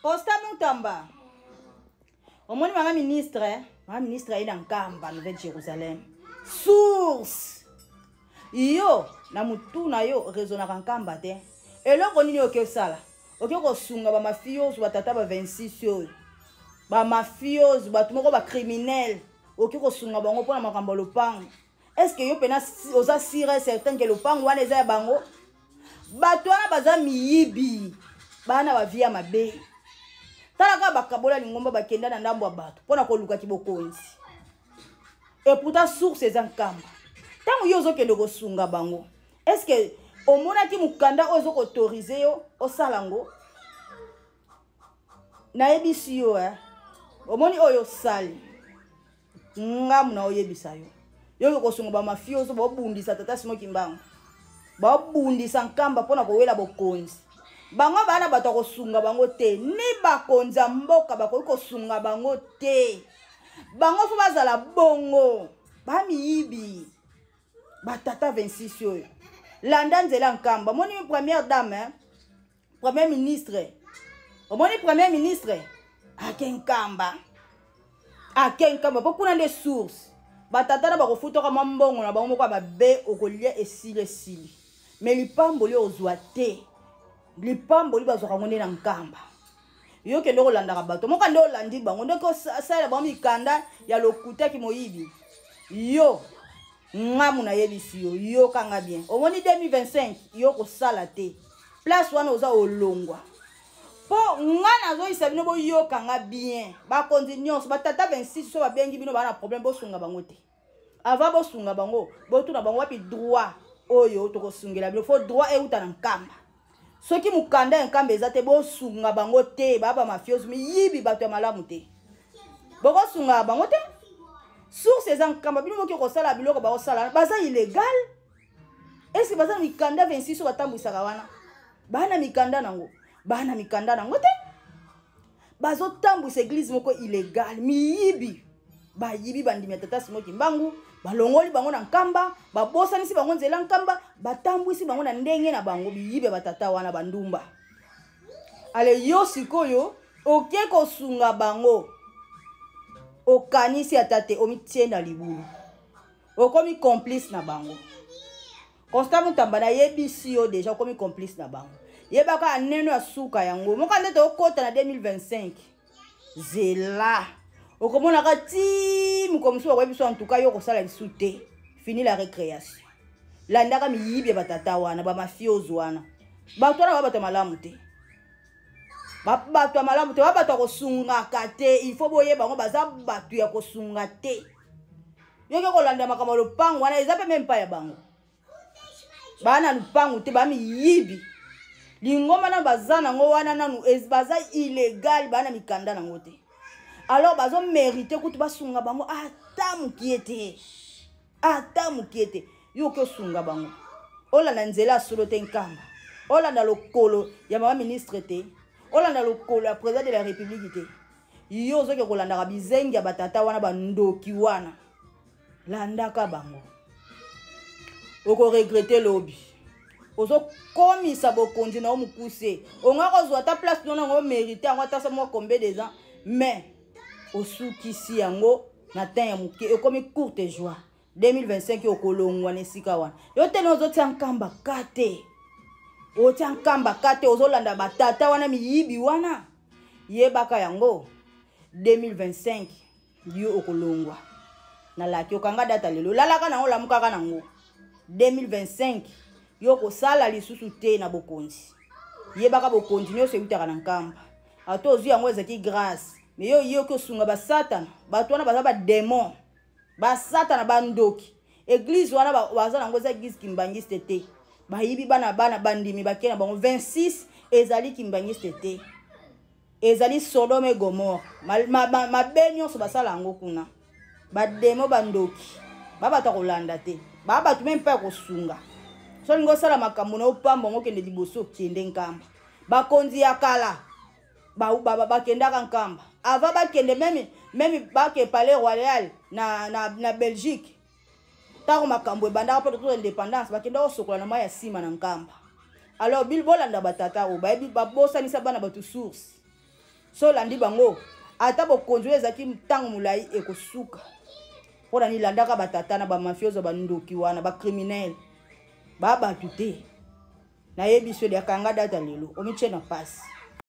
Constant Moutamba. Au moins, ma ministre est dans Kamba, Nouvelle-Jérusalem. Source. Yo, na mutu na yo, raisonna en Kamba, te. Et là, on y a que ça là. Ok, on sunga ba mafios, ba tata ba 26 yo. Ba mafios, ba tumoko ba criminel. Ok, on sunga ba ngopona makambo lopang. Est-ce que yo pena osa sire certain que lopang wana eza bango? Ba toana baza miyibi. Bana ba via mabe. Talaka bakabola lingomba bakenda na ndambo bato pona ko luka kibokonzi. Et pourtant source eza Nkamba. Tango yo zokende ko sunga bango. Est-ce que au mona ki mukanda ozo autoriser yo osalango? Na ebisi yo omoni oyo sali. Ngamu na oyebisa yo. Yo ko sunga ba mafioso ba bundisa tata simo kimbango. Ba bundisa Nkamba pona ko wela bokonzi. Bango bana bato ko sunga bango te ni bakonza mboka bako ko sunga bango te. Bango fo bazala bongo. Ba miyibi. Ba tata 26 yo. Landa nzela Nkamba. Moni première dame premier ministre. Omoni premier ministre Nkamba. Nkamba pokuna de source. Ba tata na bako futoka mambongo na bango moko ba be okolia esili. Mais lipambo li ozwa te. Lipambo li bazwa ngone na Nkamba. Yo ke ndoko landa bato. Moka ndo landi bango ndeko sala ba mikanda ya lokuta ki moyibi. Yo ngamu na yebisi yo kanga bien. Omoni 2025 yo ko sala te. Place wana oza olongwa. Po ngana zo isabino bo yo kanga bien. Ba continuance ba tata 26 so ba bengi bino ba na problème bo sunga bango te. Ava bo sunga bango, bo tuna bango wapi droit oyo to ko sungela bino fo droit e uta na Nkamba. Soki mukanda Nkamba ezate bo sunga bango te baba mafioso mi yibi bato ya malamu te. Boko sunga bango te. Source eza Nkamba bino moki ko sala biloko ba ko sala baza illégal. Est-ce que baza mikanda 26 so batambwisaka wana? Bana mikanda nango. Bana mikanda nango te. Bazo tambwisa église moko illégal mi yibi. Ba yibi bandimi tata simo kimbangu. Balongoli bango na Nkamba, babosani si bango nzela Nkamba, batambwisi bango na ndenge na bango biyibe batata wana bandumba. Ale yo sikoyo, oke ko sunga bango. Okanisi atate omitie na libulu. Okomi complice na bango. Constant Moutamba na yebisi yo déjà okomi complice na bango. Yebaka aneno ya suka yango. Moka ndete okota na 2025. Zela. Okomona kati mukomso wa webiso en tout cas yo ko sala lisute. Fini la récréation. Landaka miyibi batata wana ba mafioso wana. Bato wana bato malamu te. Bato malamu te bato ko sunga kate, il faut boye bango baza bato ya ko sunga te. Yo ko landa makamalo lupango wana ezape même pas ya bango. Bana lupango te ba miyibi. Lingoma na bazana ngo wana nanu baza illégal bana mikanda nango te. Alors bazo mérité kutu basunga bango ata mukiete. Ata mukiete. Yo ko sunga bango. Ola na nzela solo te Nkamba. Ola na lokolo ya mama ministre te. Ola na lokolo ya président de la République te. Yo zo ke kolanda ka bizengi ya batata wana bandoki wana. Landaka bango. Oko regretter lobi. Ozo komisa bokonzi na omukuse. Onga ko zo ta place nona ngo mérité ngo ta sa mo combien des ans. Mais osukisi yango na temps ya muke ekomi courte joie 2025 okolongwa nesika wana yo teno ozotia Nkamba kate otia Nkamba kate ozolanda batata wana miyibi wana yebaka yango 2025 yo okolongwa na laki okanga data lelo lalaka nango lamukaka nango 2025 yo kosala lisusu te na bokonzi yebaka bokonzi nyonso eutaka na Nkamba ato ozwi yango ezaki grâce. Mais yo ko sunga ba Satan, bato wana baza ba démon. Ba Satan ba ndoki. Église wana baza nango za église kimbangiste te. Ba yibi bana bandimi bakena bango 26 ezali kimbangiste te. Ezali Sodome et Gomorrhe. Ma benyo so basala ngo kuna. Ba démon ba ndoki. Ba bato ko landa te. Ba bato même pas ko sunga. So ngo sala makambo na opamba ngo kende liboso kende Nkamba. Ba konzi ya kala. Ba kenda Nkamba. Ava ba kende même ba ke palais royal na Belgique. Tako makambo banda pa to indépendance ba kenda osokola na maya sima na Nkamba. Alors bilbolanda batata o ba bosa ni sabana batu source. so landi bango ata bokonzi ezaki ntango mulai ekosuka mpona nilandaka batata na bamafioso bandoki wana bacriminel babatu te nayebi so yakanga data lelo omitie na pasi